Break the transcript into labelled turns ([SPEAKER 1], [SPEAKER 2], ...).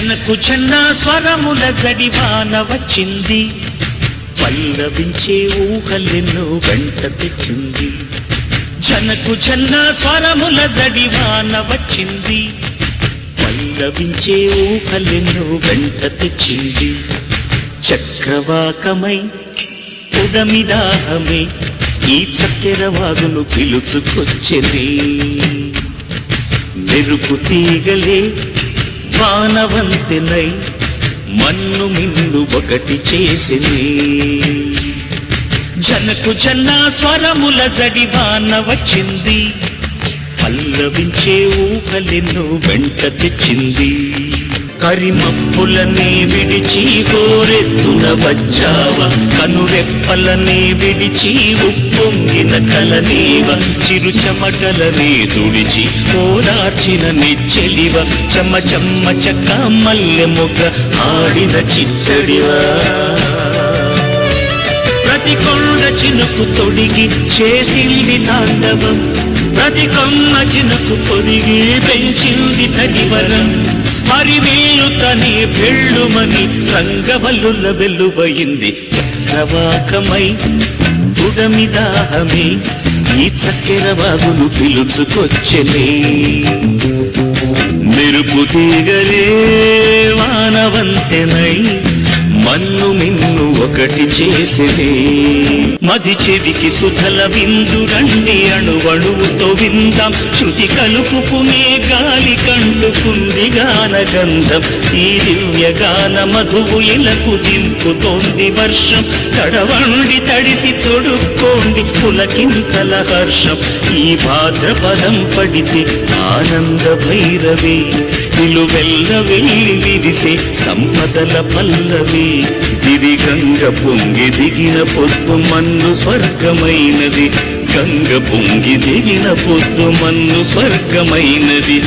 [SPEAKER 1] జనకు జన్న స్వరముల జడివాన వచ్చింది, పల్లవించే ఊహలెన్నో వెంట తెచ్చింది. జనకు జన్న స్వరముల జడివాన వచ్చింది, పల్లవించే ఊహలెన్నో వెంట తెచ్చింది. చక్రవాకమై ఉడమిదాహమే ఈ చక్కెర వాగును పిలుచుకొచ్చెనే. మెరుపు తీగలే వానవంతెనై మన్ను మిన్ను ఒకటి చేసినే. జనకు జన్న స్వరముల జడివాన వచ్చింది, పల్లవించే ఊహలెన్నో వెంట తెచ్చింది. కరిమప్పులనే విడిచి గోరెత్తున వచ్చావా, కనురెప్పలనే విడిచి ఉప్పొంగిన కలనీవ. చిరు చెమటలనే తుడిచి ఓదార్చిన నిచ్చెలివ, చెమ్మ చెమ్మ చక్క మల్లె మొగ్గ ఆడిన చిత్తడివా. ప్రతి కొండ చినుకు తొడిగి చేసింది తాండవం, ప్రతి కొమ్మ చినుకు పొదిగి పెంచింది తడివరం. హరివేలు తనే పెళ్ళుమని రంగవల్లుల వెల్లువయింది. చక్రవాకమై ఉడమిదాహమే ఈ చక్కెర వాగును పిలుచుకొచ్చెనే. మెరుపు తీగలే వానవంతెనై మన్ను మిన్ను ఒకటి చేసినే. మది చెవికి సుధల విందు రండి, అణువణువుతో విందాం. శృతి కలుపుకునే గాలి కంటుకుంది గానగంధం. ఈ దివ్య గాన మధువు ఇలకు దింపుతోంది వర్షం. తడవండి తడిసి తొడుక్కోండి పులకింతల హర్షం. ఈ భాద్రపదం పడితే ఆనంద భైరవే, నిలువెల్ల వెళ్ళి విరిసే సంపదల పల్లవి. దివి గంగ పొంగి దిగిన పొద్దు మన్ను స్వర్గమైనది, గంగ పొంగి దిగిన పొద్దు మన్ను స్వర్గమైనది.